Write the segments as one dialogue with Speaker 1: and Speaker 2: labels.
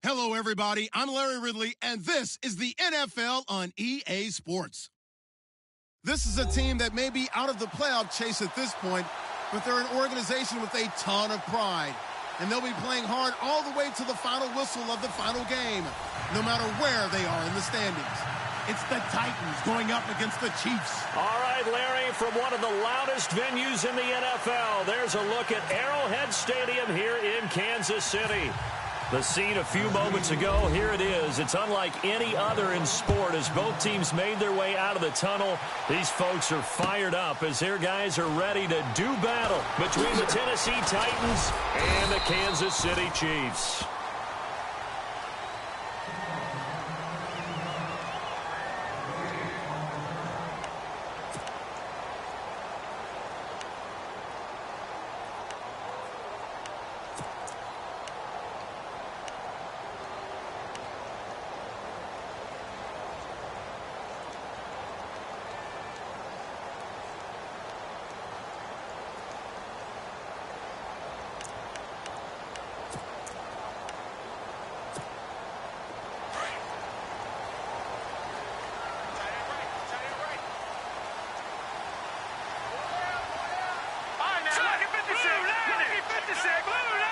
Speaker 1: Hello, everybody. I'm Larry Ridley, and this is the NFL on EA Sports. This is a team that may be out of the playoff chase at this point, but they're an organization with a ton of pride, and they'll be playing hard all the way to the final whistle of the final game, no matter where they are in the standings. It's the Titans going up against the Chiefs.
Speaker 2: All right, Larry, from one of the loudest venues in the NFL, there's a look at Arrowhead Stadium here in Kansas City. The scene a few moments ago, here it is. It's unlike any other in sport as both teams made their way out of the tunnel. These folks are fired up as their guys are ready to do battle between the Tennessee Titans and the Kansas City Chiefs.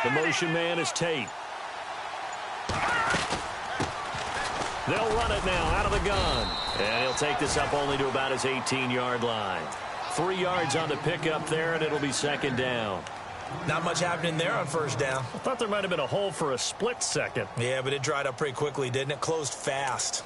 Speaker 2: The motion man is Tate. They'll run it now out of the gun. And he'll take this up only to about his 18-yard line. 3 yards on the pickup there, and it'll be second down.
Speaker 3: Not much happening there on first down.
Speaker 2: I thought there might have been a hole for a split second.
Speaker 3: Yeah, but it dried up pretty quickly, didn't it? Closed fast.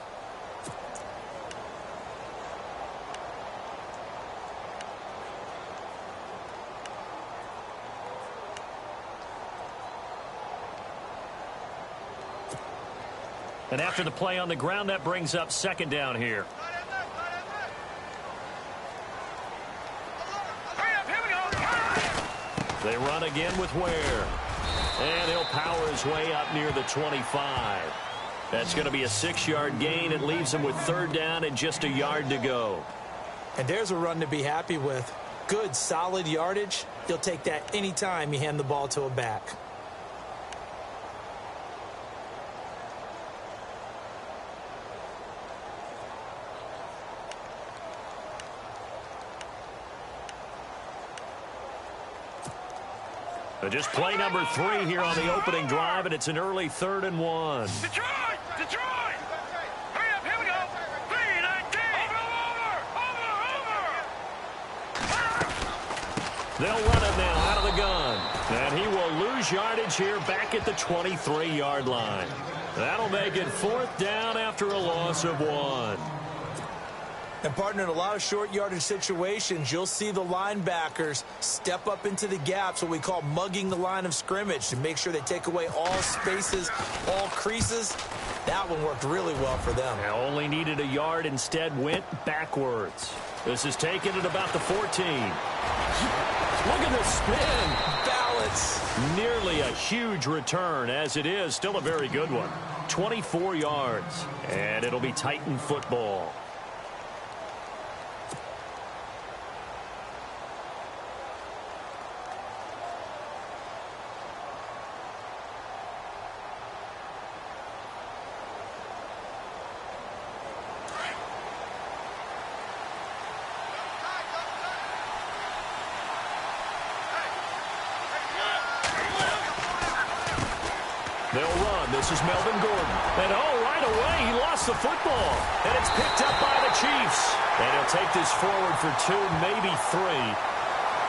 Speaker 2: And after the play on the ground, that brings up second down here. They run again with Ware. And he'll power his way up near the 25. That's going to be a 6-yard gain. It leaves him with third down and just a yard to go.
Speaker 3: And there's a run to be happy with. Good, solid yardage. He'll take that anytime you hand the ball to a back.
Speaker 2: Just play number 3 here on the opening drive, and it's an early 3rd and 1.
Speaker 4: Detroit! Detroit! Hurry up, here we go! 3-19! Over!
Speaker 2: They'll run it now out of the gun. And he will lose yardage here back at the 23-yard line. That'll make it 4th down after a loss of 1.
Speaker 3: And, partner, in a lot of short yardage situations, you'll see the linebackers step up into the gaps, what we call mugging the line of scrimmage, to make sure they take away all spaces, all creases. That one worked really well for them.
Speaker 2: Now only needed a yard, instead went backwards. This is taken at about the 14. Look at this spin.
Speaker 3: Balance.
Speaker 2: Nearly a huge return, as it is. Still a very good one. 24 yards. And it'll be Titan football. They'll run. This is Melvin Gordon. And, right away, he lost the football. And it's picked up by the Chiefs. And he'll take this forward for 2, maybe 3.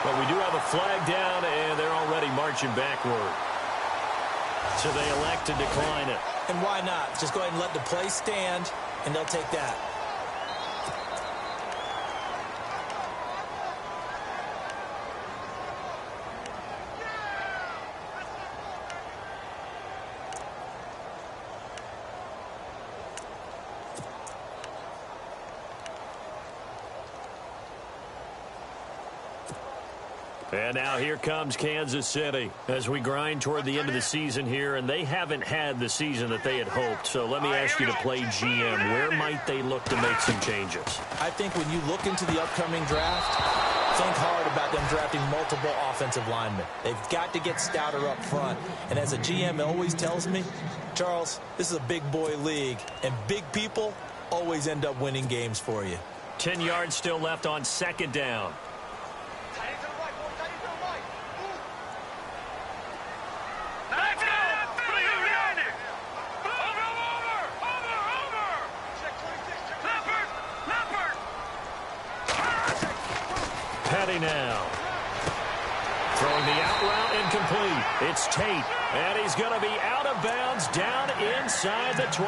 Speaker 2: But we do have a flag down, and they're already marching backward. So they elect to decline it.
Speaker 3: And why not? Just go ahead and let the play stand, and they'll take that.
Speaker 2: And now here comes Kansas City as we grind toward the end of the season here, and they haven't had the season that they had hoped. So let me ask you to play GM. Where might they look to make some changes?
Speaker 3: I think when you look into the upcoming draft, think hard about them drafting multiple offensive linemen. They've got to get stouter up front. And as a GM always tells me, Charles, this is a big boy league, and big people always end up winning games for you.
Speaker 2: 10 yards still left on second down. Now throwing the out route incomplete. It's Tate, and he's going to be out of bounds down inside the 20.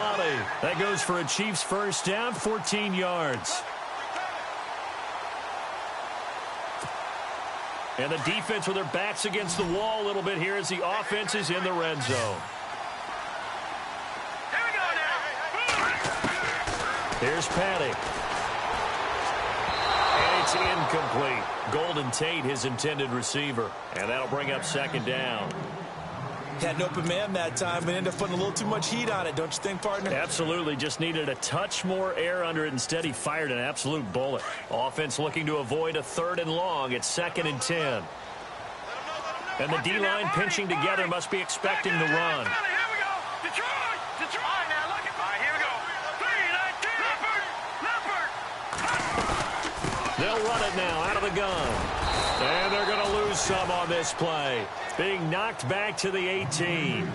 Speaker 2: That goes for a Chiefs first down, 14 yards. And the defense with their backs against the wall a little bit here as the offense is in the red zone. Here's Patty. It's incomplete. Golden Tate, his intended receiver. And that'll bring up second down.
Speaker 3: Had an open man that time, but ended up putting a little too much heat on it, don't you think, partner?
Speaker 2: Absolutely. Just needed a touch more air under it. Instead, he fired an absolute bullet. Offense looking to avoid a 3rd and long. It's 2nd and 10. And the D-line pinching together must be expecting the run. They'll run it now out of the gun. And they're going to lose some on this play. Being knocked back to the 18.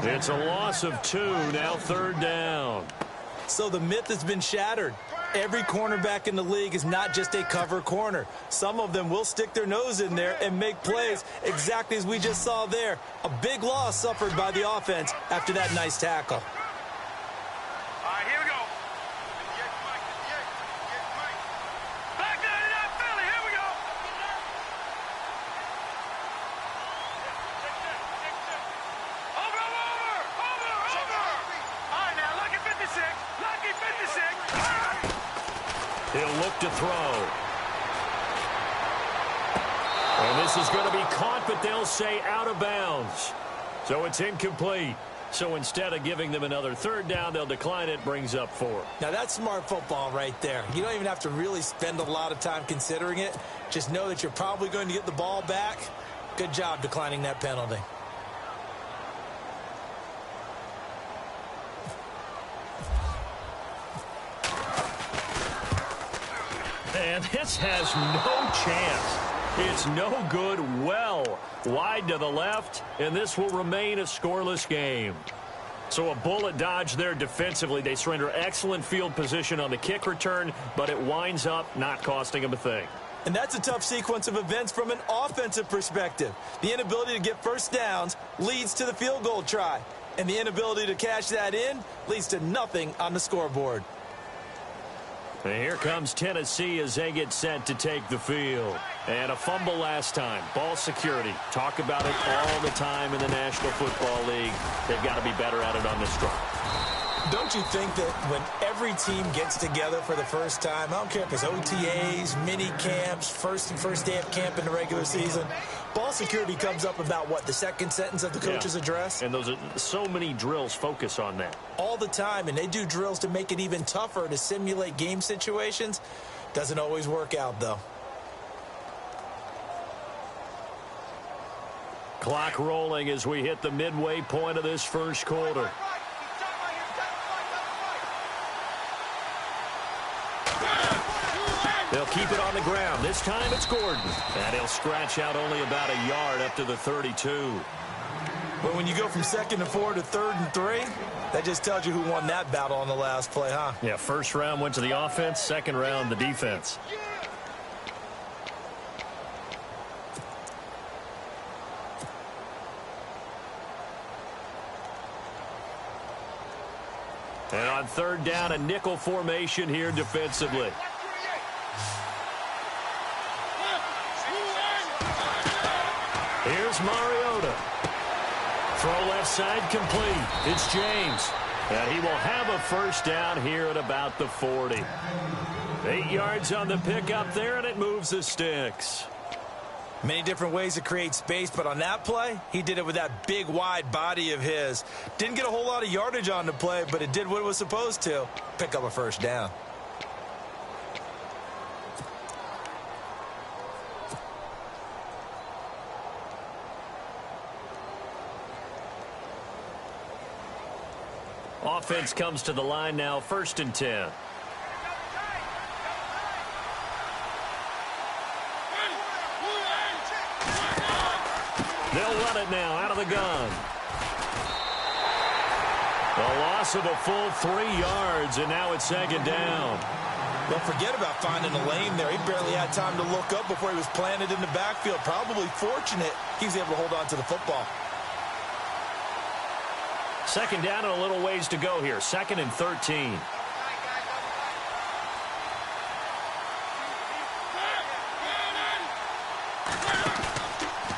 Speaker 2: It's a loss of 2, now 3rd down.
Speaker 3: So the myth has been shattered. Every cornerback in the league is not just a cover corner. Some of them will stick their nose in there and make plays exactly as we just saw there. A big loss suffered by the offense after that nice tackle.
Speaker 2: He'll look to throw. And this is going to be caught, but they'll say out of bounds. So it's incomplete. So instead of giving them another 3rd down, they'll decline it, brings up 4.
Speaker 3: Now that's smart football right there. You don't even have to really spend a lot of time considering it. Just know that you're probably going to get the ball back. Good job declining that penalty.
Speaker 2: And this has no chance. It's no good. Well wide to the left, and this will remain a scoreless game. So a bullet dodge there defensively. They surrender excellent field position on the kick return, but it winds up not costing them a thing.
Speaker 3: And that's a tough sequence of events from an offensive perspective. The inability to get first downs leads to the field goal try. And the inability to cash that in leads to nothing on the scoreboard.
Speaker 2: And here comes Tennessee as they get set to take the field. And a fumble last time. Ball security. Talk about it all the time in the National Football League. They've got to be better at it on this drive.
Speaker 3: Don't you think that when every team gets together for the first time, I don't care if it's OTAs, mini camps, first day of camp in the regular season, ball security comes up about, what, the second sentence of the coach's address?
Speaker 2: And those are so many drills focus on that.
Speaker 3: All the time, and they do drills to make it even tougher to simulate game situations. Doesn't always work out, though.
Speaker 2: Clock rolling as we hit the midway point of this first quarter. They'll keep it on the ground. This time it's Gordon. And he'll scratch out only about a yard up to the 32.
Speaker 3: But when you go from 2nd and 4 to 3rd and 3, that just tells you who won that battle on the last play, huh?
Speaker 2: Yeah, first round went to the offense, second round the defense. And on 3rd down, a nickel formation here defensively. Here's Mariota. Throw left side complete. It's James. And he will have a first down here at about the 40. 8 yards on the pickup there, and it moves the sticks.
Speaker 3: Many different ways to create space, but on that play, he did it with that big, wide body of his. Didn't get a whole lot of yardage on the play, but it did what it was supposed to. Pick up a first down.
Speaker 2: Offense comes to the line now, 1st and 10. They'll run it now out of the gun. A loss of a full 3 yards, and now it's 2nd down.
Speaker 3: Don't forget about finding a lane there. He barely had time to look up before he was planted in the backfield. Probably fortunate he was able to hold on to the football.
Speaker 2: 2nd down and a little ways to go here. 2nd and 13.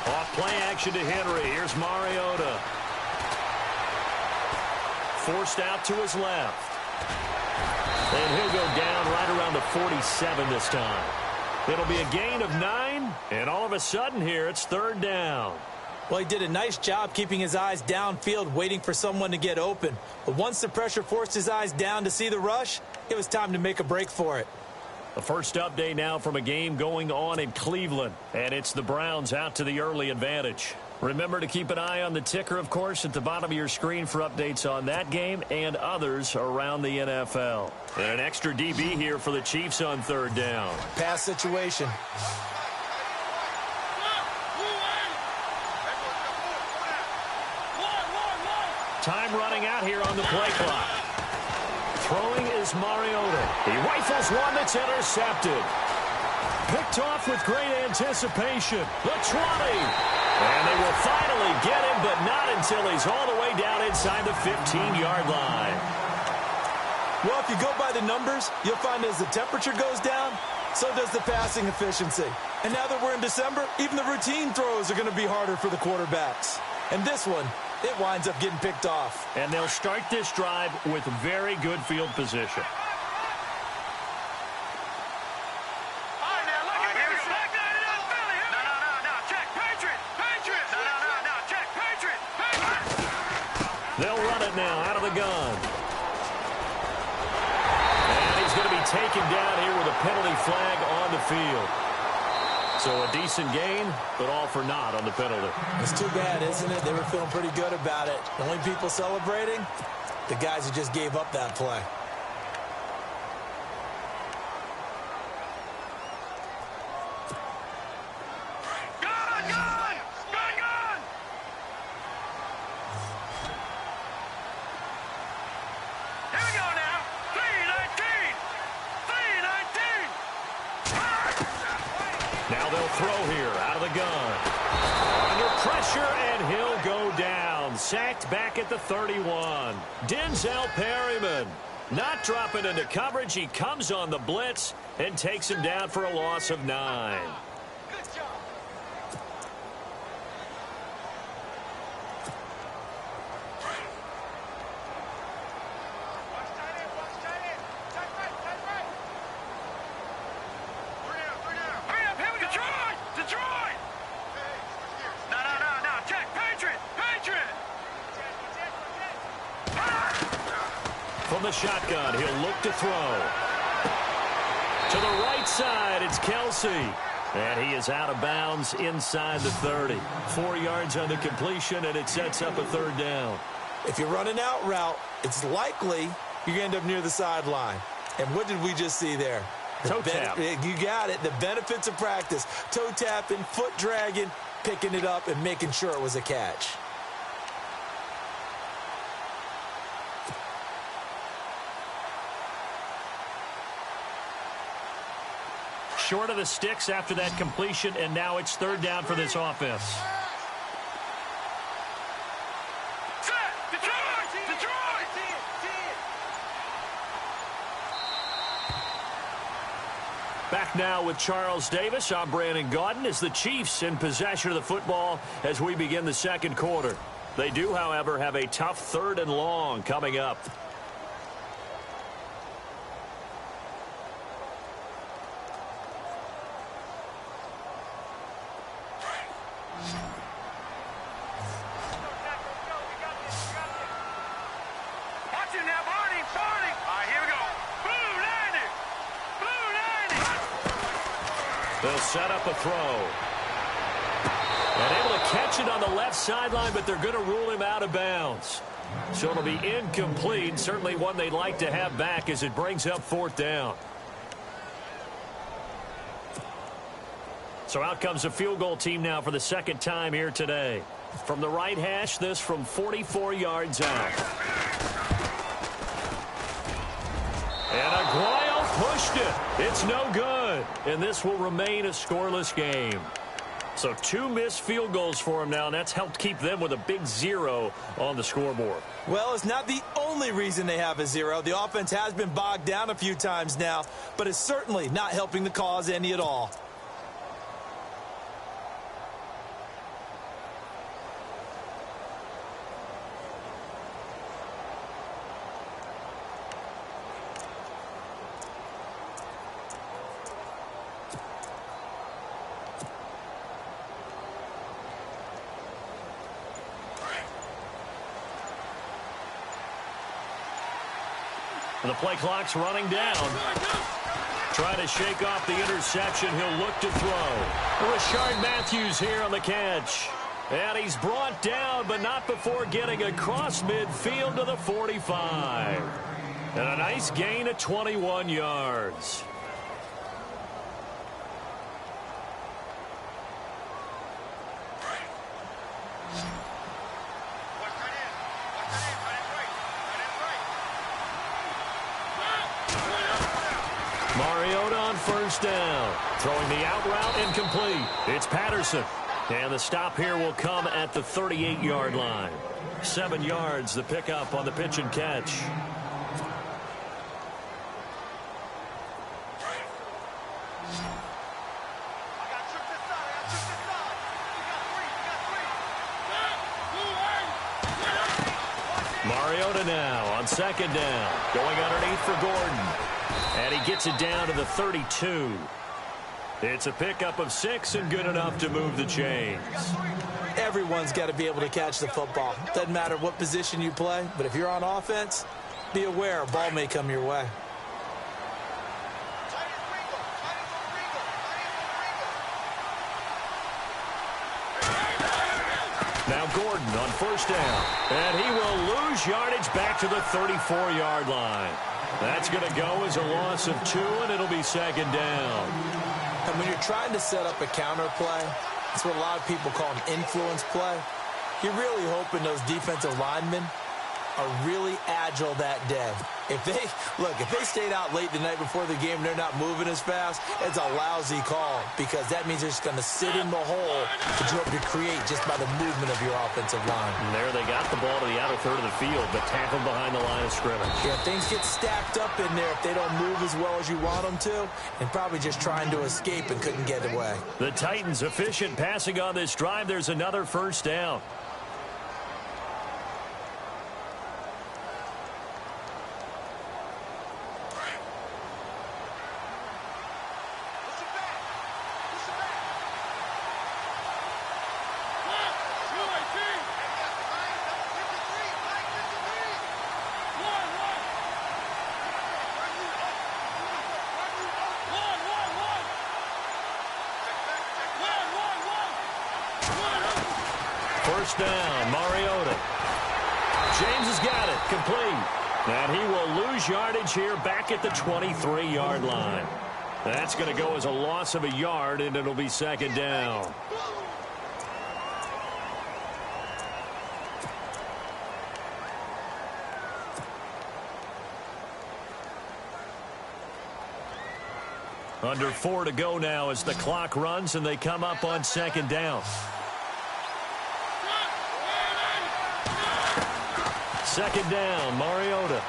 Speaker 2: Off play action to Henry. Here's Mariota. Forced out to his left. And he'll go down right around the 47 this time. It'll be a gain of 9, and all of a sudden here it's 3rd down.
Speaker 3: Well, he did a nice job keeping his eyes downfield, waiting for someone to get open. But once the pressure forced his eyes down to see the rush, it was time to make a break for it.
Speaker 2: The first update now from a game going on in Cleveland, and it's the Browns out to the early advantage. Remember to keep an eye on the ticker, of course, at the bottom of your screen for updates on that game and others around the NFL. And an extra DB here for the Chiefs on 3rd down.
Speaker 3: Pass situation.
Speaker 2: Time running out here on the play clock. Throwing is Mariota. He rifles one that's intercepted. Picked off with great anticipation. The 20. And they will finally get him, but not until he's all the way down inside the 15-yard line.
Speaker 3: Well, if you go by the numbers, you'll find as the temperature goes down, so does the passing efficiency. And now that we're in December, even the routine throws are going to be harder for the quarterbacks. And this one, it winds up getting picked off.
Speaker 2: And they'll start this drive with very good field position. They'll run it now out of the gun. And he's going to be taken down here with a penalty flag on the field. So a decent gain, but all for naught on the penalty.
Speaker 3: It's too bad, isn't it? They were feeling pretty good about it. The only people celebrating, the guys who just gave up that play.
Speaker 2: Now they'll throw here out of the gun. Under pressure, and he'll go down. Sacked back at the 31. Denzel Perryman not dropping into coverage. He comes on the blitz and takes him down for a loss of 9. From the shotgun, he'll look to throw. To the right side, it's Kelsey. And he is out of bounds inside the 30. 4 yards on the completion, and it sets up a 3rd down.
Speaker 3: If you run an out route, it's likely you're going to end up near the sideline. And what did we just see there?
Speaker 2: Toe tap.
Speaker 3: You got it. The benefits of practice. Toe tapping, foot dragging, picking it up, and making sure it was a catch.
Speaker 2: Short of the sticks after that completion, and now it's 3rd down for this offense. Back now with Charles Davis. I'm Brandon Gaudin as the Chiefs in possession of the football as we begin the 2nd quarter. They do, however, have a tough 3rd and long coming up. They'll set up a throw. And able to catch it on the left sideline, but they're going to rule him out of bounds. So it'll be incomplete. Certainly one they'd like to have back as it brings up 4th down. So out comes a field goal team now for the 2nd time here today. From the right hash, this from 44 yards out. And Aguayo pushed it. It's no good. And this will remain a scoreless game. So 2 missed field goals for him now, and that's helped keep them with a big 0 on the scoreboard.
Speaker 3: Well, it's not the only reason they have a 0. The offense has been bogged down a few times now, but it's certainly not helping the cause any at all.
Speaker 2: The play clock's running down. Trying to shake off the interception. He'll look to throw. Rashard Matthews here on the catch. And he's brought down, but not before getting across midfield to the 45. And a nice gain of 21 yards. Mariota on 1st down. Throwing the out route incomplete. It's Patterson. And the stop here will come at the 38-yard line. 7 yards, the pickup on the pitch and catch. Mariota now on 2nd down. Going underneath for Gordon. And he gets it down to the 32. It's a pickup of 6 and good enough to move the chains.
Speaker 3: Everyone's got to be able to catch the football. Doesn't matter what position you play, but if you're on offense, be aware a ball may come your way.
Speaker 2: Now Gordon on 1st down. And he will lose yardage back to the 34-yard line. That's going to go as a loss of 2, and it'll be 2nd down.
Speaker 3: And when you're trying to set up a counter play, that's what a lot of people call an influence play. You're really hoping those defensive linemen are really agile that day. If they stayed out late the night before the game and they're not moving as fast, it's a lousy call because that means they're just going to sit in the hole that you hope to create just by the movement of your offensive line.
Speaker 2: And there they got the ball to the outer third of the field, but tackled behind the line of scrimmage.
Speaker 3: Yeah, things get stacked up in there if they don't move as well as you want them to, and probably just trying to escape and couldn't get away.
Speaker 2: The Titans efficient passing on this drive. There's another 1st down. First down, Mariota. James has got it, complete. And he will lose yardage here back at the 23-yard line. That's going to go as a loss of a yard, and it'll be 2nd down. Under 4 to go now as the clock runs, and they come up on 2nd down. 2nd down, Mariota.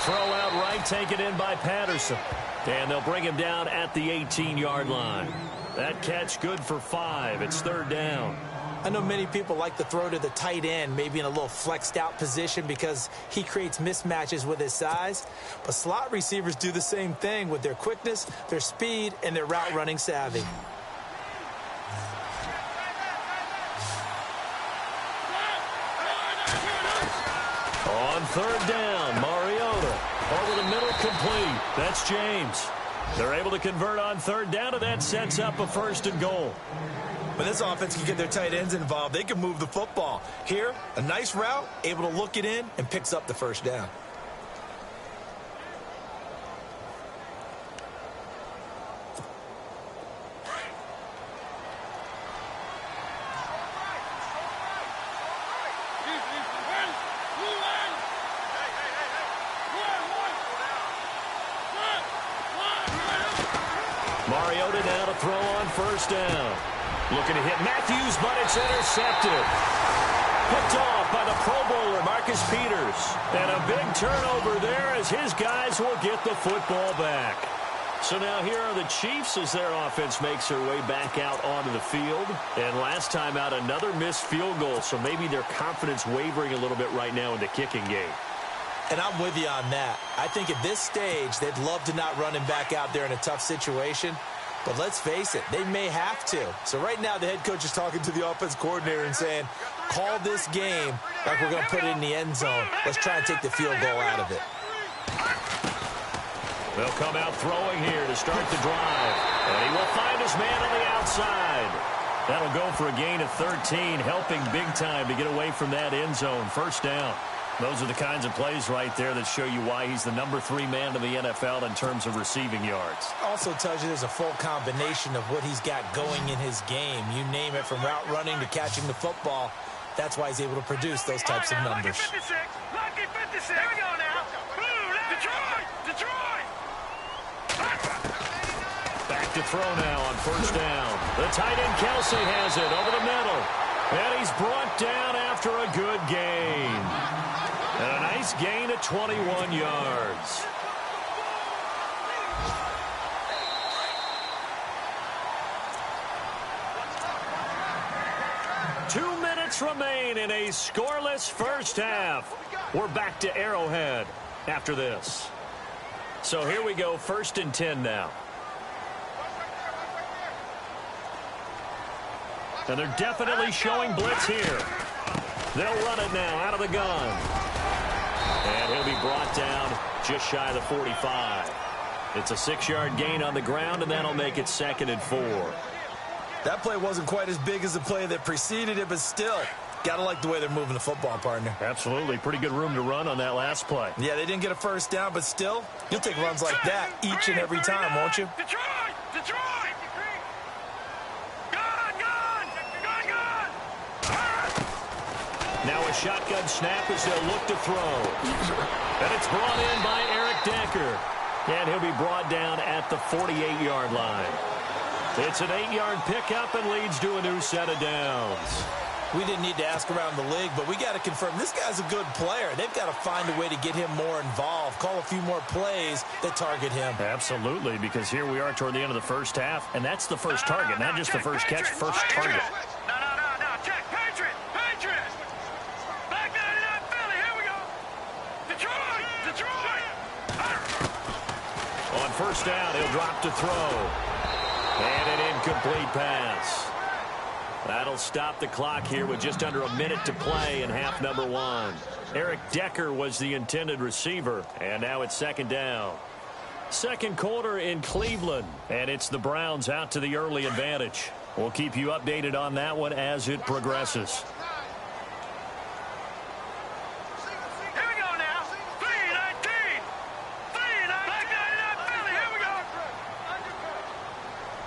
Speaker 2: Throw out right, taken in by Patterson. And they'll bring him down at the 18-yard line. That catch good for 5. It's 3rd down.
Speaker 3: I know many people like to throw to the tight end, maybe in a little flexed out position because he creates mismatches with his size. But slot receivers do the same thing with their quickness, their speed, and their route running savvy. On 3rd down, Mariota. Over the middle, complete. That's James.
Speaker 2: They're able to convert on third down, and that sets up a 1st and goal.
Speaker 3: When this offense can get their tight ends involved, they can move the football. Here, a nice route, able to look it in, and picks up the 1st down.
Speaker 2: Mariota now to throw on 1st down. Looking to hit Matthews, but it's intercepted. Picked off by the Pro Bowler, Marcus Peters. And a big turnover there as his guys will get the football back. So now here are the Chiefs as their offense makes their way back out onto the field. And last time out, another missed field goal, so maybe their confidence wavering a little bit right now in the kicking game.
Speaker 3: And I'm with you on that. I think at this stage, they'd love to not run him back out there in a tough situation. But let's face it, they may have to. So right now, the head coach is talking to the offense coordinator and saying, call this game like we're going to put it in the end zone. Let's try and take the field goal out of it.
Speaker 2: They'll come out throwing here to start the drive. And he will find his man on the outside. That'll go for a gain of 13, helping big time to get away from that end zone. 1st down. Those are the kinds of plays right there that show you why he's the number 3 man in the NFL in terms of receiving yards.
Speaker 3: Also tells you there's a full combination of what he's got going in his game. You name it, from route running to catching the football. That's why he's able to produce those types of numbers.
Speaker 4: Lucky 56. Here we go now. Detroit! Detroit!
Speaker 2: Back to throw now on 1st down. The tight end Kelsey has it over the middle. And he's brought down after a good gain. And a nice gain of 21 yards. Two minutes remain in a scoreless 1st half. We're back to Arrowhead after this. So here we go, 1st and 10 now. And they're definitely showing blitz here. They'll run it now out of the gun. And he'll be brought down just shy of the 45. It's a 6-yard gain on the ground, and that'll make it 2nd and 4.
Speaker 3: That play wasn't quite as big as the play that preceded it, but still, got to like the way they're moving the football, partner.
Speaker 2: Absolutely. Pretty good room to run on that last play.
Speaker 3: Yeah, they didn't get a 1st down, but still, you'll take runs like that each and every time, won't you?
Speaker 4: Detroit! Detroit!
Speaker 2: Now a shotgun snap as they'll look to throw. And it's brought in by Eric Decker. And he'll be brought down at the 48-yard line. It's an 8-yard pickup and leads to a new set of downs.
Speaker 3: We didn't need to ask around the league, but we got to confirm this guy's a good player. They've got to find a way to get him more involved, call a few more plays that target him.
Speaker 2: Absolutely, because here we are toward the end of the 1st half, and that's the first target, not just the first catch, first target.
Speaker 4: No, check, Patriot! Back 99 Philly, here we go! Detroit!
Speaker 2: On 1st down, he'll drop to throw. And an incomplete pass. That'll stop the clock here with just under a minute to play in half number 1. Eric Decker was the intended receiver, and now it's 2nd down. 2nd quarter in Cleveland, and it's the Browns out to the early advantage. We'll keep you updated on that one as it progresses.
Speaker 4: Here we go now. 3-19. Back 99 Philly, here we go.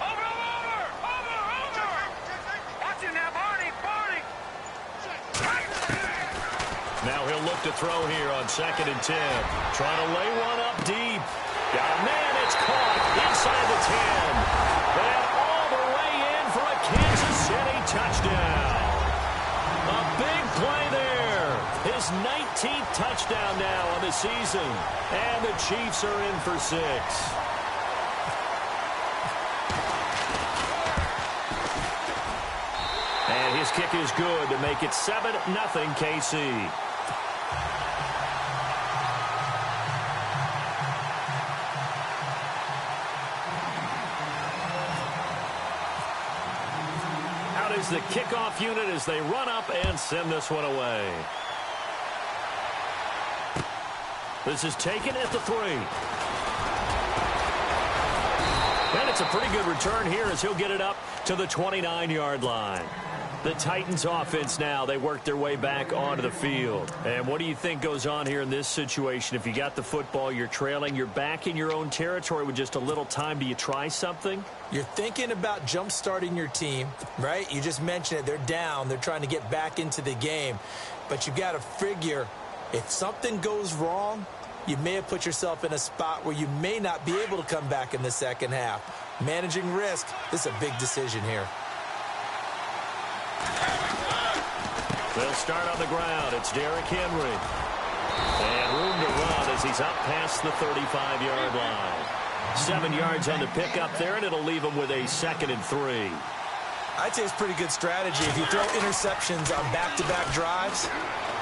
Speaker 4: Over. Watch him now, Barney.
Speaker 2: Now he'll look to throw here on 2nd and 10. Trying to lay one up deep. Got a man, it's caught inside the 10. And all the way in for a Kansas City touchdown. A big play there. His 19th touchdown now on the season. And the Chiefs are in for 6. And his kick is good to make it 7-0 KC. Out is the kickoff unit as they run up and send this one away. This is taken at the 3. That's a pretty good return here as he'll get it up to the 29-yard line. The Titans offense now, they work their way back onto the field. And what do you think goes on here in this situation? If you got the football, you're trailing, you're back in your own territory with just a little time. Do you try something?
Speaker 3: You're thinking about jump-starting your team, right? You just mentioned it. They're down. They're trying to get back into the game. But you got to figure if something goes wrong, you may have put yourself in a spot where you may not be able to come back in the second half. Managing risk, this is a big decision here.
Speaker 2: They'll start on the ground. It's Derrick Henry. And room to run as he's up past the 35-yard line. 7 yards on the pickup there, and it'll leave him with a 2nd and 3.
Speaker 3: I'd say it's pretty good strategy. If you throw interceptions on back-to-back drives,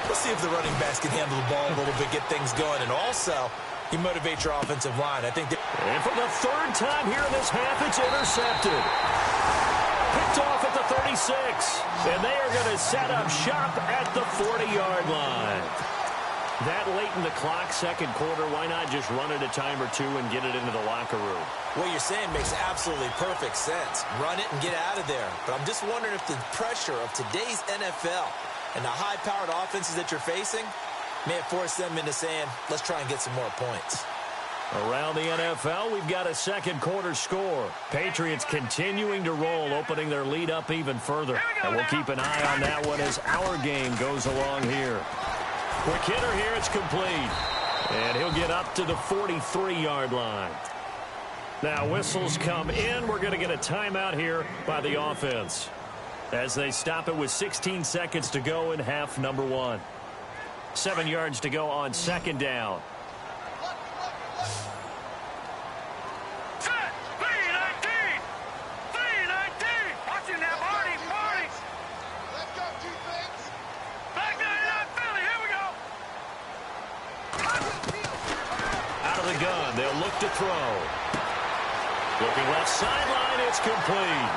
Speaker 3: we'll see if the running backs can handle the ball a little bit, get things going. And also, you motivate your offensive line. I think
Speaker 2: and for the 3rd time here in this half, it's intercepted. Picked off at the 36. And they are going to set up shop at the 40-yard line. That late in the clock, second quarter, why not just run it a time or two and get it into the locker room?
Speaker 3: What you're saying makes absolutely perfect sense. Run it and get out of there. But I'm just wondering if the pressure of today's NFL and the high-powered offenses that you're facing may have forced them into saying, let's try and get some more points.
Speaker 2: Around the NFL, we've got a second quarter score. Patriots continuing to roll, opening their lead up even further. And we'll keep an eye on that one as our game goes along here. Quick hitter here, it's complete. And he'll get up to the 43-yard line. Now whistles come in. We're going to get a timeout here by the offense as they stop it with 16 seconds to go in half number 1. 7 yards to go on second down. Gun. They'll look to throw. Looking left sideline. It's complete.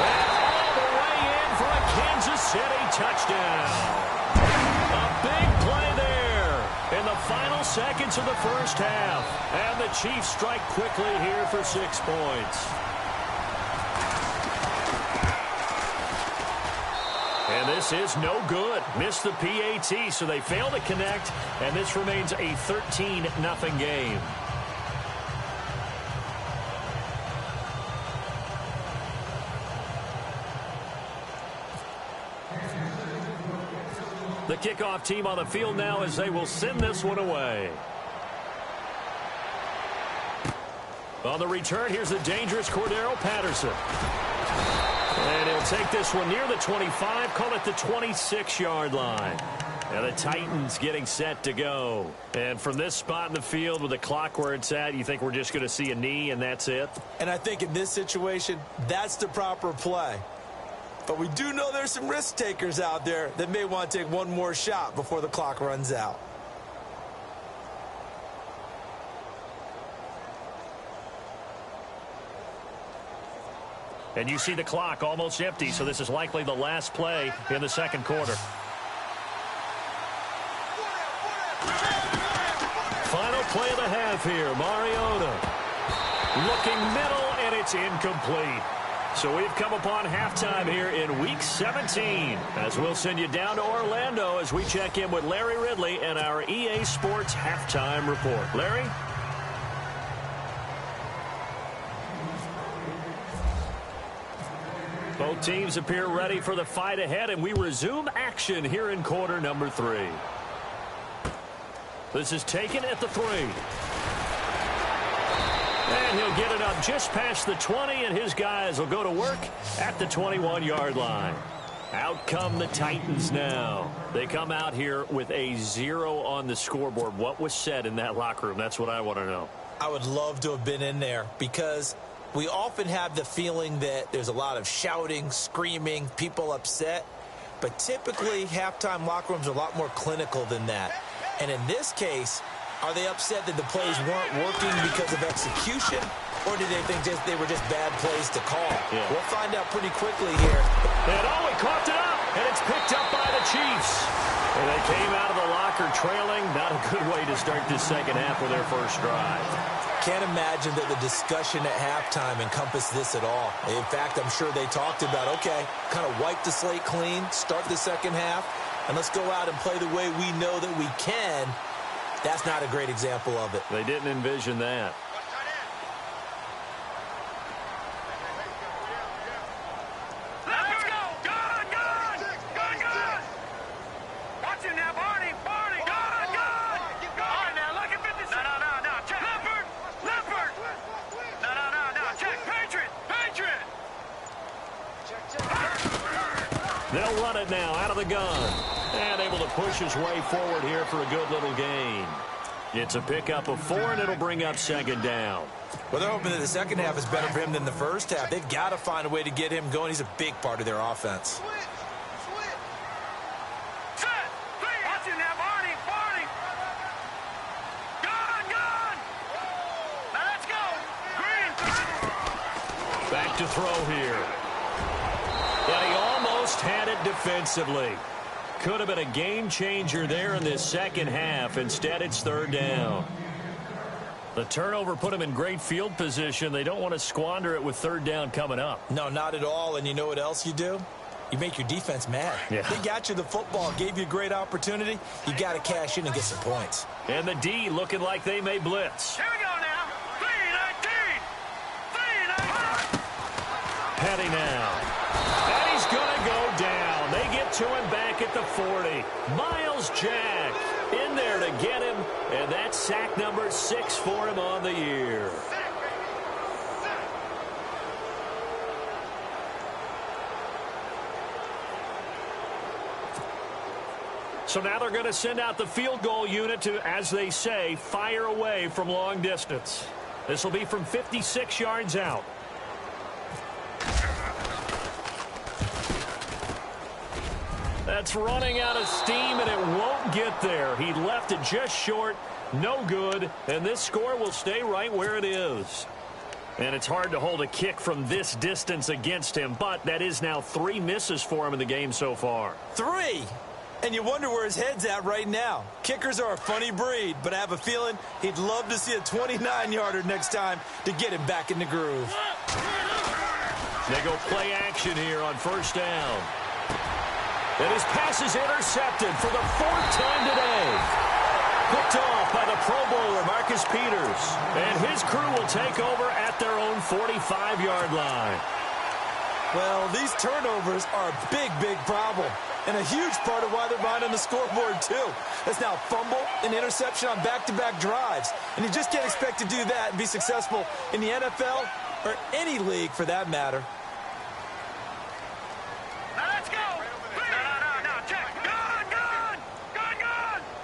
Speaker 2: And all the way in for a Kansas City touchdown. A big play there in the final seconds of the first half. And the Chiefs strike quickly here for 6 points. And this is no good. Missed the PAT, so they fail to connect, and this remains a 13-0 game. The kickoff team on the field now as they will send this one away. On the return, here's the dangerous Cordero Patterson. And he'll take this one near the 25, call it the 26-yard line. And the Titans getting set to go. And from this spot in the field with the clock where it's at, you think we're just going to see a knee and that's it?
Speaker 3: And I think in this situation, that's the proper play. But we do know there's some risk takers out there that may want to take one more shot before the clock runs out.
Speaker 2: And you see the clock almost empty, so this is likely the last play in the second quarter. Final play of the half here, Mariota. Looking middle, and it's incomplete. So we've come upon halftime here in Week 17, as we'll send you down to Orlando as we check in with Larry Ridley and our EA Sports Halftime Report. Larry? Both teams appear ready for the fight ahead, and we resume action here in quarter number 3. This is taken at the 3. And he'll get it up just past the 20, and his guys will go to work at the 21-yard line. Out come the Titans now. They come out here with a 0 on the scoreboard. What was said in that locker room? That's what I want to know.
Speaker 3: I would love to have been in there because we often have the feeling that there's a lot of shouting, screaming, people upset. But typically, halftime locker rooms are a lot more clinical than that. And in this case, are they upset that the plays weren't working because of execution? Or do they think they were just bad plays to call? Yeah. We'll find out pretty quickly here.
Speaker 2: And he caught it up, and it's picked up by the Chiefs. And they came out of the locker trailing. Not a good way to start this second half with their first drive.
Speaker 3: can't imagine that the discussion at halftime encompassed this at all. In fact, I'm sure they talked about, okay, kind of wipe the slate clean, start the second half, and let's go out and play the way we know that we can. That's not a great example of it.
Speaker 2: They didn't envision that.
Speaker 4: Let's go! Good, good! Good, good! Watch him now, Barney! Barney! Good, good! All right, now, look at 56. No. Check. Leopard! No. Check. Patriot!
Speaker 2: They'll run it now out of the gun. And able to push his way forward here for a good little gain. It's a pickup of 4, and it'll bring up second down.
Speaker 3: Well, they're hoping that the second half is better for him than the first half. They've got to find a way to get him going. He's a big part of their offense.
Speaker 4: Set! Watch him now, Barney! Good! Now let's go! Green!
Speaker 2: Back to throw here. And he almost had it defensively. Could have been a game changer there in this second half. Instead, it's third down. The turnover put him in great field position. They don't want to squander it with third down coming up.
Speaker 3: No, not at all. And you know what else you do? You make your defense mad.
Speaker 2: Yeah.
Speaker 3: They got you the football, gave you a great opportunity. You got to cash in and get some points.
Speaker 2: And the D looking like they may blitz.
Speaker 4: Here we go now! 3-19!
Speaker 2: Petty now. And he's going to go down. They get to him back at the 40. Miles Jack in there to get him. And that's sack number 6 for him on the year. So now they're going to send out the field goal unit to, as they say, fire away from long distance. This will be from 56 yards out. That's running out of steam, and it won't get there. He left it just short, no good, and this score will stay right where it is. And it's hard to hold a kick from this distance against him, but that is now 3 misses for him in the game so far.
Speaker 3: 3! And you wonder where his head's at right now. Kickers are a funny breed, but I have a feeling he'd love to see a 29-yarder next time to get him back in the groove.
Speaker 2: They go play action here on first down. And his pass is intercepted for the 4th time today. Picked off by the Pro Bowler, Marcus Peters. And his crew will take over at their own 45-yard line.
Speaker 3: Well, these turnovers are a big, big problem. And a huge part of why they're behind on the scoreboard, too. That's now fumble and interception on back-to-back drives. And you just can't expect to do that and be successful in the NFL or any league for that matter.
Speaker 4: Now let's go! No, check! Good!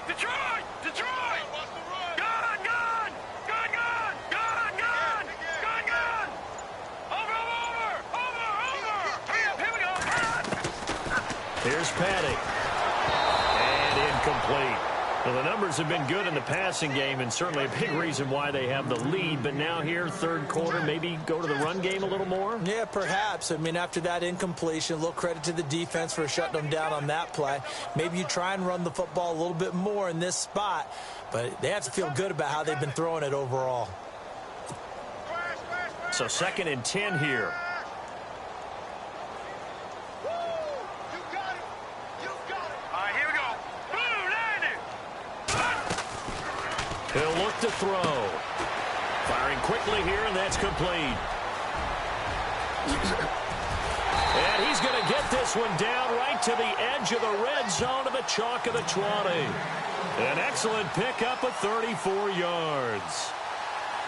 Speaker 4: Detroit! Good! Over! Here we go!
Speaker 2: Here's Patty. And incomplete. Well, the numbers have been good in the passing game, and certainly a big reason why they have the lead. But now here, third quarter, maybe go to the run game a little more?
Speaker 3: Yeah, perhaps. I mean, after that incompletion, a little credit to the defense for shutting them down on that play. Maybe you try and run the football a little bit more in this spot, but they have to feel good about how they've been throwing it overall.
Speaker 2: So 2nd and 10 here. He'll look to throw. Firing quickly here, and that's complete. And he's going to get this one down right to the edge of the red zone of the chalk of the 20. An excellent pickup of 34 yards.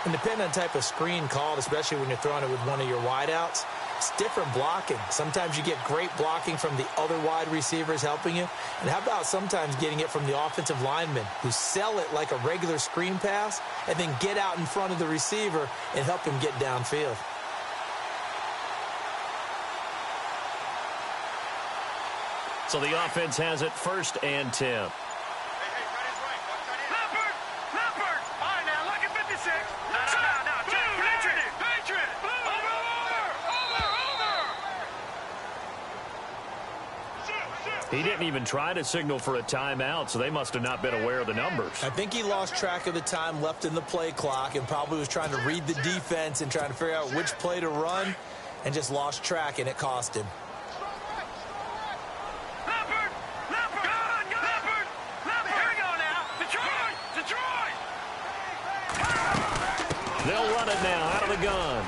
Speaker 3: And depending on the type of screen called, especially when you're throwing it with one of your wideouts, it's different blocking. Sometimes you get great blocking from the other wide receivers helping you. And how about sometimes getting it from the offensive linemen who sell it like a regular screen pass and then get out in front of the receiver and help him get downfield.
Speaker 2: So the offense has it 1st and 10.
Speaker 4: Leopard! All right, now, look at 56. No, Patriot! Over!
Speaker 2: He didn't even try to signal for a timeout, so they must have not been aware of the numbers.
Speaker 3: I think he lost track of the time left in the play clock and probably was trying to read the defense and trying to figure out which play to run and just lost track, and it cost him.
Speaker 4: Leopard! Leopard! Good! Leopard! Leopard! Here we go now! Detroit! Detroit!
Speaker 2: They'll run it now out of the gun.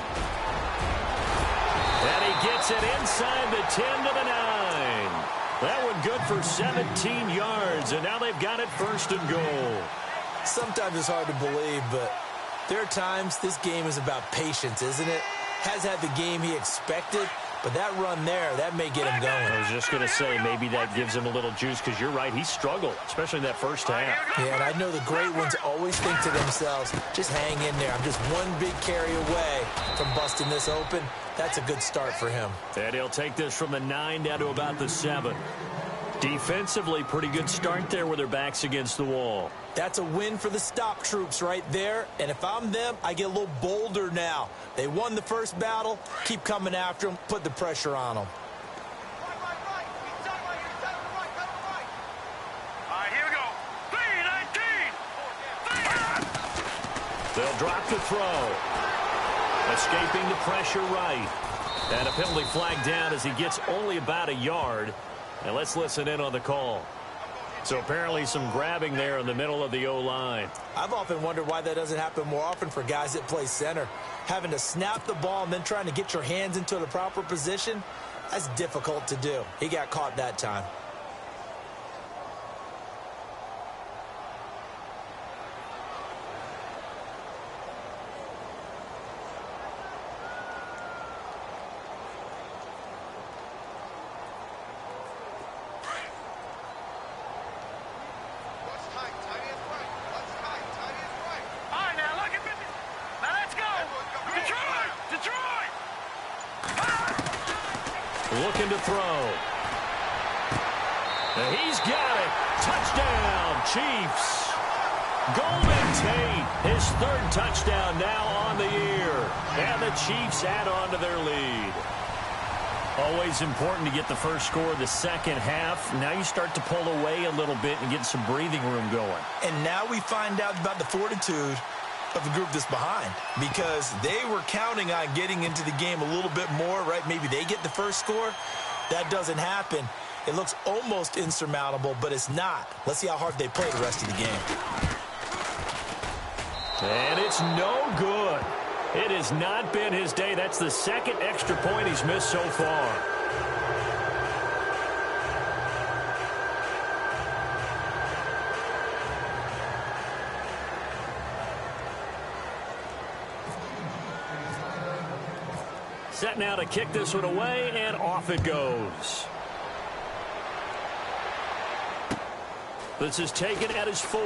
Speaker 2: And he gets it inside the 10 to the 9. That one good for 17 yards, and now they've got it first and goal.
Speaker 3: Sometimes it's hard to believe, but there are times this game is about patience, isn't it? Has had the game he expected, but that run there, that may get him going.
Speaker 2: I was just going to say, maybe that gives him a little juice, because you're right, he struggled, especially in that first half.
Speaker 3: Yeah, and I know the great ones always think to themselves, just hang in there. I'm just one big carry away from busting this open. That's a good start for him.
Speaker 2: And he'll take this from the 9 down to about the 7. Defensively, pretty good start there with their backs against the wall.
Speaker 3: That's a win for the stop troops right there. And if I'm them, I get a little bolder now. They won the first battle. Keep coming after them. Put the pressure on them.
Speaker 4: All right, here we go. 3-19.
Speaker 2: They'll drop the throw. Escaping the pressure right. And a penalty flag down as he gets only about a yard. And let's listen in on the call. So apparently some grabbing there in the middle of the O-line.
Speaker 3: I've often wondered why that doesn't happen more often for guys that play center. Having to snap the ball and then trying to get your hands into the proper position, that's difficult to do. He got caught that time.
Speaker 2: Looking to throw. And he's got it. Touchdown, Chiefs. Golden Tate, his third touchdown now on the year. And the Chiefs add on to their lead. Always important to get the first score of the second half. Now you start to pull away a little bit and get some breathing room going.
Speaker 3: And now we find out about the fortitude of the group that's behind, because they were counting on getting into the game a little bit more, right? Maybe they get the first score. That doesn't happen. It looks almost insurmountable, but it's not. Let's see how hard they play the rest of the game.
Speaker 2: And it's no good. It has not been his day. That's the second extra point he's missed so far. Set now to kick this one away, and off it goes. This is taken at his 4.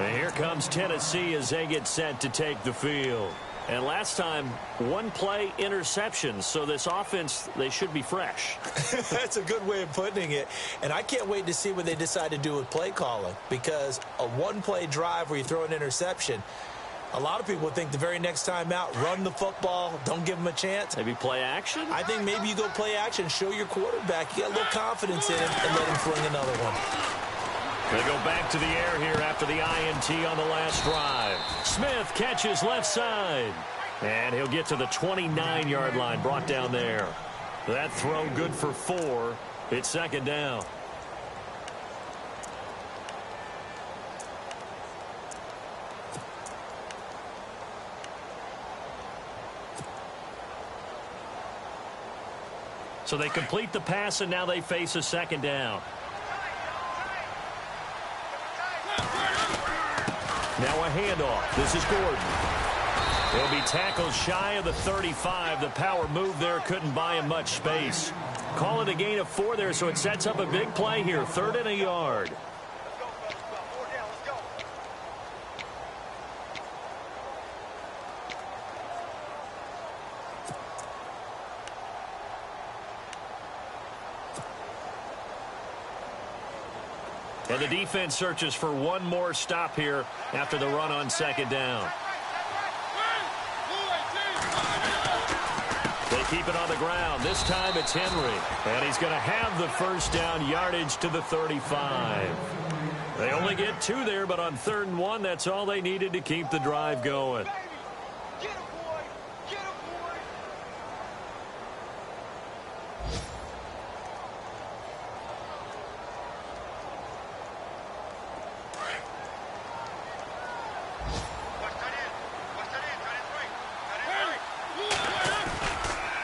Speaker 2: And here comes Tennessee as they get set to take the field. And last time, one play interception. So this offense, they should be fresh.
Speaker 3: That's a good way of putting it. And I can't wait to see what they decide to do with play calling, because a one-play drive where you throw an interception, a lot of people think the very next time out, run the football, don't give them a chance.
Speaker 2: Maybe play action?
Speaker 3: I think maybe you go play action, show your quarterback you got a little confidence in him, and let him fling another one.
Speaker 2: They go back to the air here after the INT on the last drive. Smith catches left side. And he'll get to the 29-yard line, brought down there. That throw good for 4. It's second down. So they complete the pass, and now they face a second down. Now a handoff. This is Gordon. He'll be tackled shy of the 35. The power move there couldn't buy him much space. Call it a gain of 4 there, so it sets up a big play here. 3rd and a yard. And the defense searches for one more stop here after the run on second down. They keep it on the ground. This time it's Henry. And he's going to have the first down, yardage to the 35. They only get 2 there, but on 3rd and 1, that's all they needed to keep the drive going.
Speaker 4: Get him, boy! Get him, boy!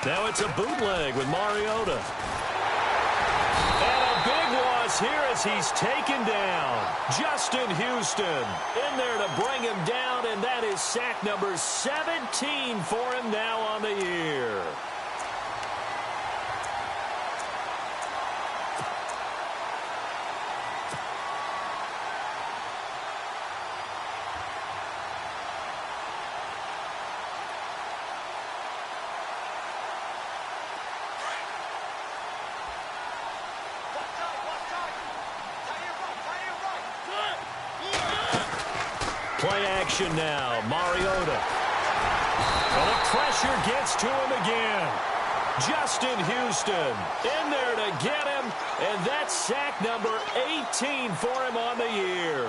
Speaker 2: Now it's a bootleg with Mariota. And a big loss here as he's taken down. Justin Houston in there to bring him down, and that is sack number 17 for him now on the year. Play action now, Mariota. And the pressure gets to him again. Justin Houston in there to get him, and that's sack number 18 for him on the year.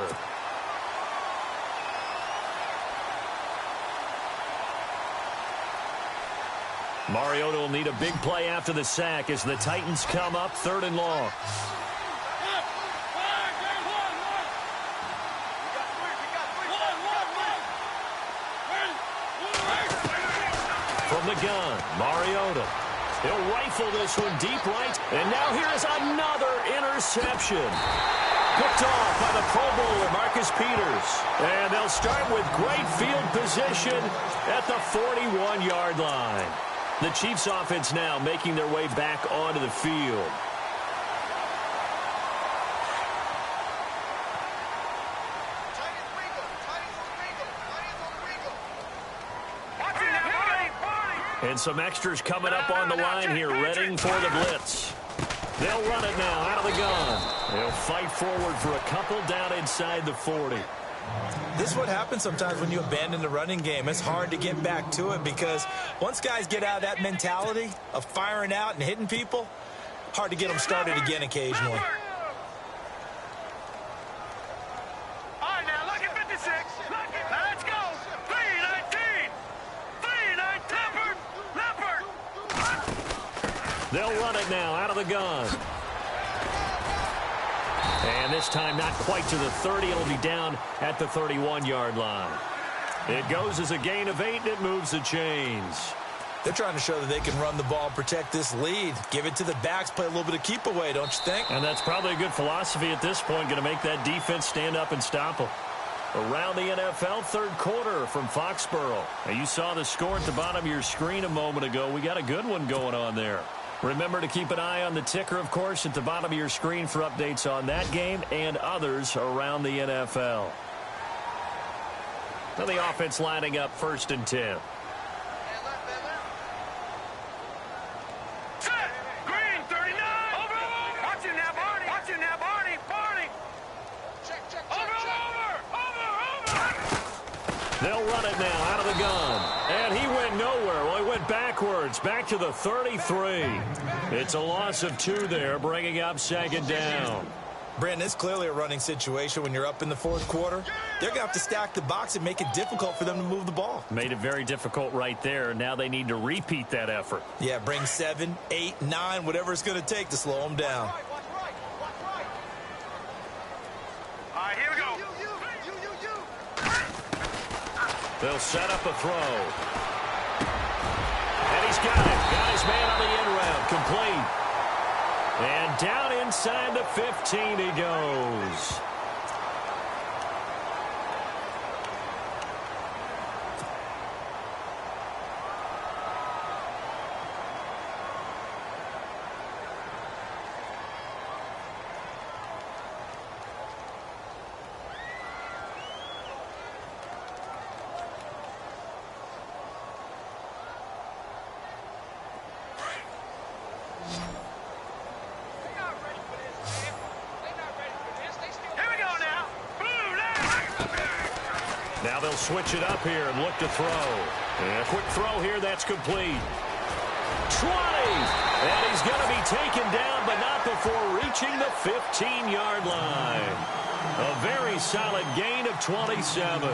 Speaker 2: Mariota will need a big play after the sack as the Titans come up 3rd and long. From the gun, Mariota. He'll rifle this one deep right. And now here's another interception. Picked off by the Pro Bowler, Marcus Peters. And they'll start with great field position at the 41-yard line. The Chiefs offense now making their way back onto the field. And some extras coming up on the line here, readying for the blitz. They'll run it now out of the gun. They'll fight forward for a couple down inside the 40.
Speaker 3: This is what happens sometimes when you abandon the running game. It's hard to get back to it because once guys get out of that mentality of firing out and hitting people, hard to get them started again occasionally.
Speaker 4: All right, now look at 56. Now let's go. 3-19. 3-19. Leopard.
Speaker 2: They'll run it now out of the gun. And this time not quite to the 30. It'll be down at the 31-yard line. It goes as a gain of 8, and it moves the chains.
Speaker 3: They're trying to show that they can run the ball and protect this lead. Give it to the backs, play a little bit of keep away, don't you think?
Speaker 2: And that's probably a good philosophy at this point, going to make that defense stand up and stop them. Around the NFL, 3rd quarter from Foxborough. Now, you saw the score at the bottom of your screen a moment ago. We got a good one going on there. Remember to keep an eye on the ticker, of course, at the bottom of your screen for updates on that game and others around the NFL. Now the offense lining up 1st and 10.
Speaker 4: Set. Green, 39. Over. Watch him now, Barney. Watch him now, Barney. Barney. Check. Over.
Speaker 2: They'll run it now out of the gun. And he went nowhere. Well, he went backwards, back to the 33. It's a loss of 2 there, bringing up 2nd down.
Speaker 3: Brandon, it's clearly a running situation when you're up in the 4th quarter. They're going to have to stack the box and make it difficult for them to move the ball.
Speaker 2: Made it very difficult right there. Now they need to repeat that effort.
Speaker 3: Yeah, bring 7, 8, 9, whatever it's going to take to slow them down.
Speaker 4: All right, here we go.
Speaker 2: They'll set up a throw. And he's got it. Got his man on the end round. Complete. And down inside the 15 he goes. Now they'll switch it up here and look to throw. And a quick throw here, that's complete. 20. And he's going to be taken down, but not before reaching the 15-yard line. A very solid gain of 27.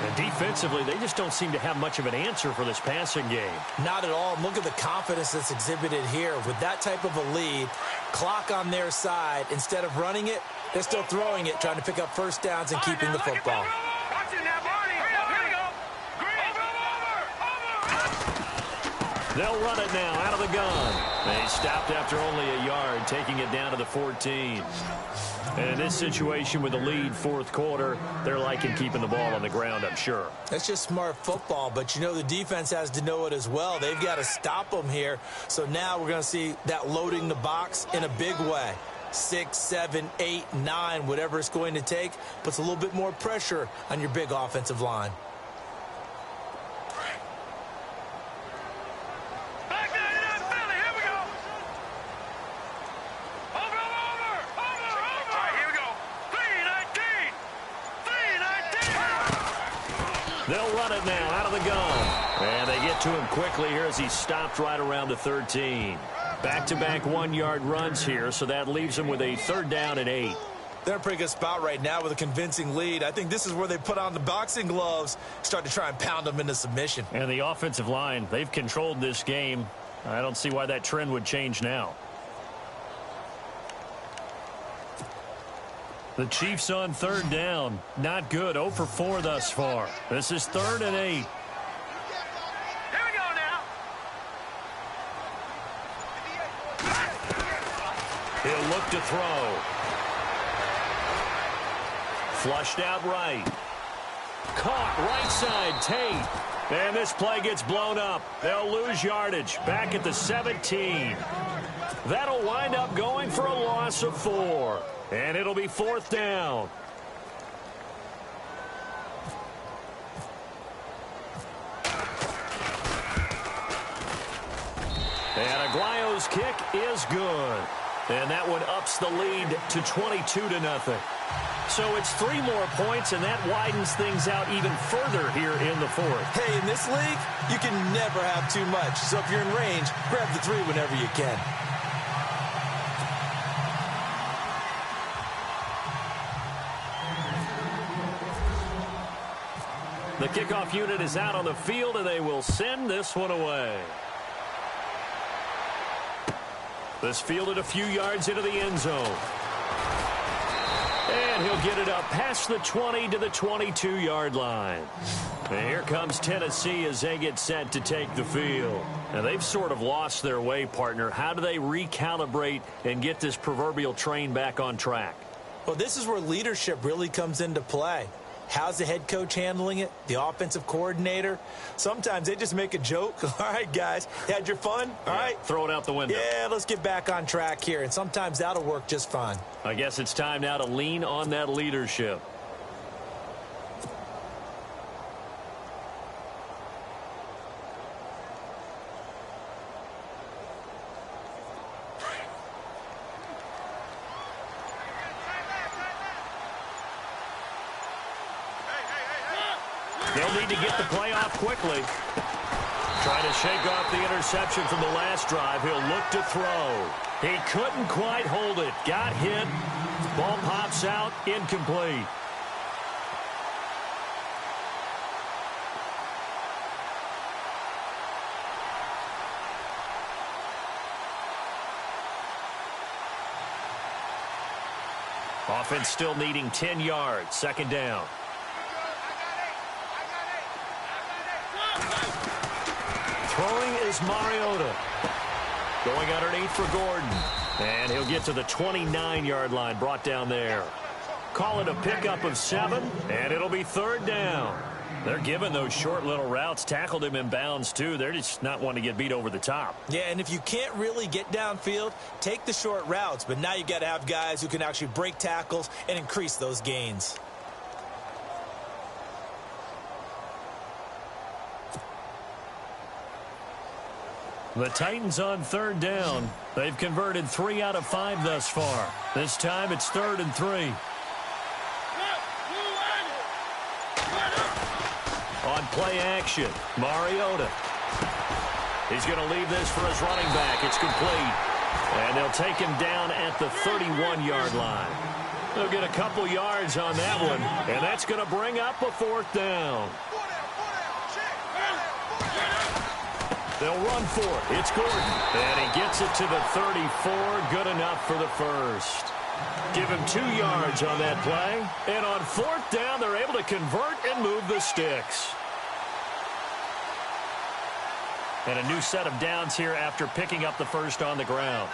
Speaker 2: And defensively, they just don't seem to have much of an answer for this passing game.
Speaker 3: Not at all. Look at the confidence that's exhibited here. With that type of a lead, clock on their side, instead of running it, they're still throwing it, trying to pick up first downs and keeping the football.
Speaker 4: Watch it now, Barney. Here we go.
Speaker 2: They'll run it now out of the gun. They stopped after only a yard, taking it down to the 14. And in this situation with the lead fourth quarter, they're liking keeping the ball on the ground, I'm sure.
Speaker 3: That's just smart football, but you know the defense has to know it as well. They've got to stop them here. So now we're going to see that loading the box in a big way. 6, 7, 8, 9, whatever it's going to take, puts a little bit more pressure on your big offensive line.
Speaker 2: They'll run it now out of the gun. And they get to him quickly here as he stopped right around the 13. Back-to-back one-yard runs here, so that leaves them with a 3rd down and 8.
Speaker 3: They're in a pretty good spot right now with a convincing lead. I think this is where they put on the boxing gloves, start to try and pound them into submission.
Speaker 2: And the offensive line, they've controlled this game. I don't see why that trend would change now. The Chiefs on 3rd down. Not good. 0 for 4 thus far. This is 3rd and 8.
Speaker 4: Here we go now.
Speaker 2: He'll look to throw. Flushed out right. Caught right side. Tate. And this play gets blown up. They'll lose yardage. Back at the 17. That'll wind up going for a loss of 4. And it'll be 4th down. And Aguayo's kick is good. And that one ups the lead to 22-0. So it's 3 more points, and that widens things out even further here in the 4th.
Speaker 3: Hey, in this league, you can never have too much. So if you're in range, grab the 3 whenever you can.
Speaker 2: The kickoff unit is out on the field, and they will send this one away. This fielded a few yards into the end zone. And he'll get it up past the 20 to the 22-yard line. And here comes Tennessee as they get set to take the field. Now, they've sort of lost their way, partner. How do they recalibrate and get this proverbial train back on track?
Speaker 3: Well, this is where leadership really comes into play. How's the head coach handling it? The offensive coordinator? Sometimes they just make a joke. All right, guys, had your fun? All right.
Speaker 2: Throw it out the window.
Speaker 3: Yeah, let's get back on track here. And sometimes that'll work just fine.
Speaker 2: I guess it's time now to lean on that leadership. They'll need to get the play off quickly. Trying to shake off the interception from the last drive. He'll look to throw. He couldn't quite hold it. Got hit. Ball pops out. Incomplete. Offense still needing 10 yards. 2nd down. Throwing is Mariota. Going underneath for Gordon. And he'll get to the 29-yard line, brought down there. Call it a pickup of 7, and it'll be 3rd down. They're giving those short little routes. Tackled him in bounds, too. They're just not wanting to get beat over the top.
Speaker 3: Yeah, and if you can't really get downfield, take the short routes. But now you got to have guys who can actually break tackles and increase those gains.
Speaker 2: The Titans on 3rd down. They've converted 3 out of 5 thus far. This time it's 3rd and 3. On play action, Mariota. He's going to leave this for his running back. It's complete. And they'll take him down at the 31-yard line. They'll get a couple yards on that one, and that's going to bring up a fourth down. They'll run for it. It's Gordon. And he gets it to the 34. Good enough for the first. Give him 2 yards on that play. And on fourth down, they're able to convert and move the sticks. And a new set of downs here after picking up the first on the ground.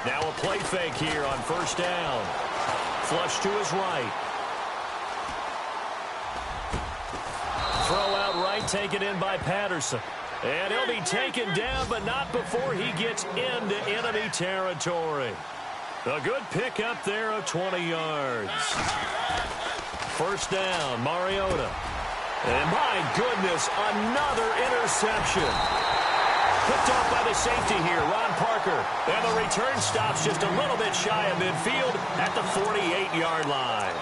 Speaker 2: Now a play fake here on first down. Flush to his right. Throw out right, taken in by Patterson. And he'll be taken down, but not before he gets into enemy territory. A good pickup there of 20 yards. First down, Mariota. And my goodness, another interception. Picked off by the safety here, Ron Parker. And the return stops just a little bit shy of midfield at the 48-yard line.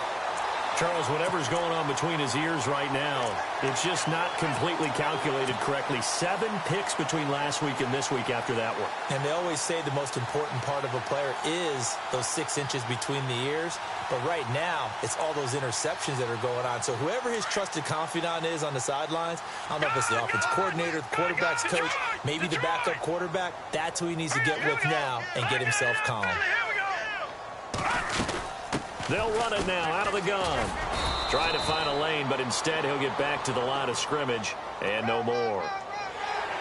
Speaker 2: Charles, whatever's going on between his ears right now, it's just not completely calculated correctly. 7 picks between last week and this week after that one.
Speaker 3: And they always say the most important part of a player is those 6 inches between the ears. But right now, it's all those interceptions that are going on. So whoever his trusted confidant is on the sidelines, I don't know if it's the offense coordinator, the quarterback's coach, maybe the backup quarterback, that's who he needs to get with now and get himself calm.
Speaker 2: They'll run it now out of the gun. Trying to find a lane, but instead he'll get back to the line of scrimmage and no more.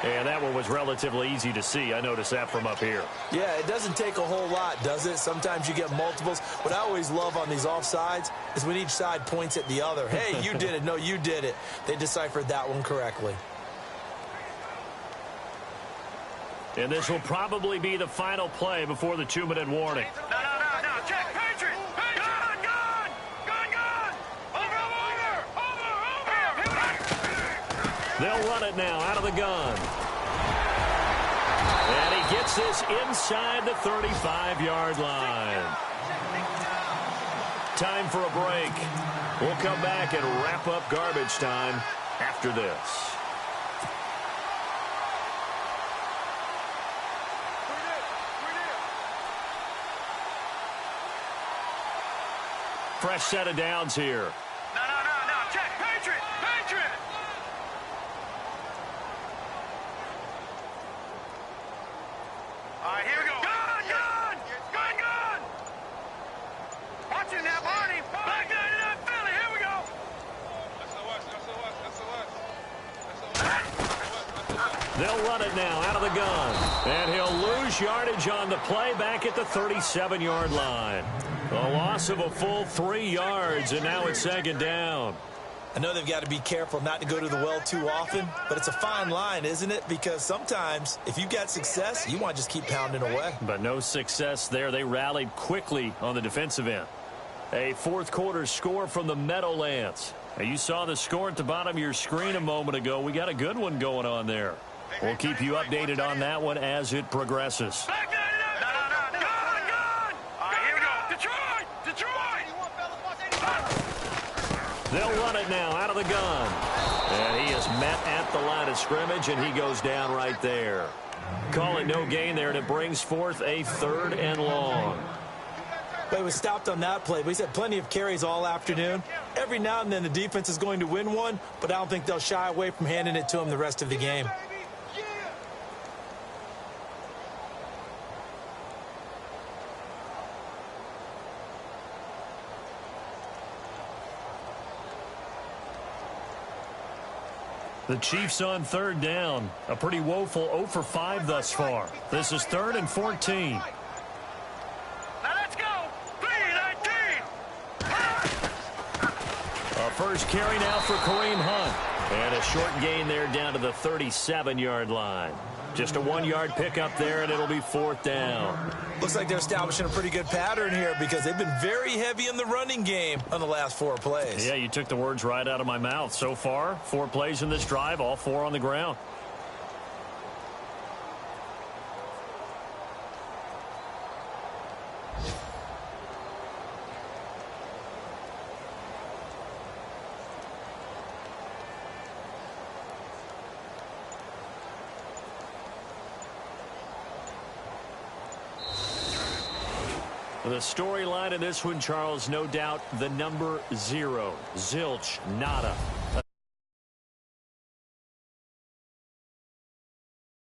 Speaker 2: And that one was relatively easy to see. I noticed that from up here.
Speaker 3: Yeah, it doesn't take a whole lot, does it? Sometimes you get multiples. What I always love on these offsides is when each side points at the other. Hey, you did it. No, you did it. They deciphered that one correctly.
Speaker 2: And this will probably be the final play before the 2-minute warning.
Speaker 4: No, check. Patriot. Gun. Over.
Speaker 2: They'll run it now out of the gun. And he gets this inside the 35-yard line. Time for a break. We'll come back and wrap up garbage time after this. Fresh set of downs here.
Speaker 4: No. Check. Patriot. All right, here we go. Gun. Watch it now, Barney. Back down to that Philly. Here we go.
Speaker 2: They'll run it now out of the gun. And he'll lose yardage on the play back at the 37-yard line. A loss of a full 3 yards, and now it's second down.
Speaker 3: I know they've got to be careful not to go to the well too often, but it's a fine line, isn't it? Because sometimes, if you've got success, you want to just keep pounding away.
Speaker 2: But no success there. They rallied quickly on the defensive end. A fourth-quarter score from the Meadowlands. Now, you saw the score at the bottom of your screen a moment ago. We got a good one going on there. We'll keep you updated on that one as it progresses. They'll run it now out of the gun. And he is met at the line of scrimmage, and he goes down right there. Call it no gain there, and it brings forth a 3rd and long.
Speaker 3: But he was stopped on that play. But he's had plenty of carries all afternoon. Every now and then the defense is going to win one, but I don't think they'll shy away from handing it to him the rest of the game.
Speaker 2: The Chiefs on 3rd down. A pretty woeful 0 for 5 thus far. This is 3rd and 14.
Speaker 4: Now let's go. 3-19.
Speaker 2: A first carry now for Kareem Hunt. And a short gain there down to the 37-yard line. Just a 1-yard pickup there, and it'll be 4th down.
Speaker 3: Looks like they're establishing a pretty good pattern here because they've been very heavy in the running game on the last 4 plays.
Speaker 2: Yeah, you took the words right out of my mouth. So far, 4 plays in this drive, all 4 on the ground. The storyline in this one, Charles, no doubt the number 0. Zilch, nada.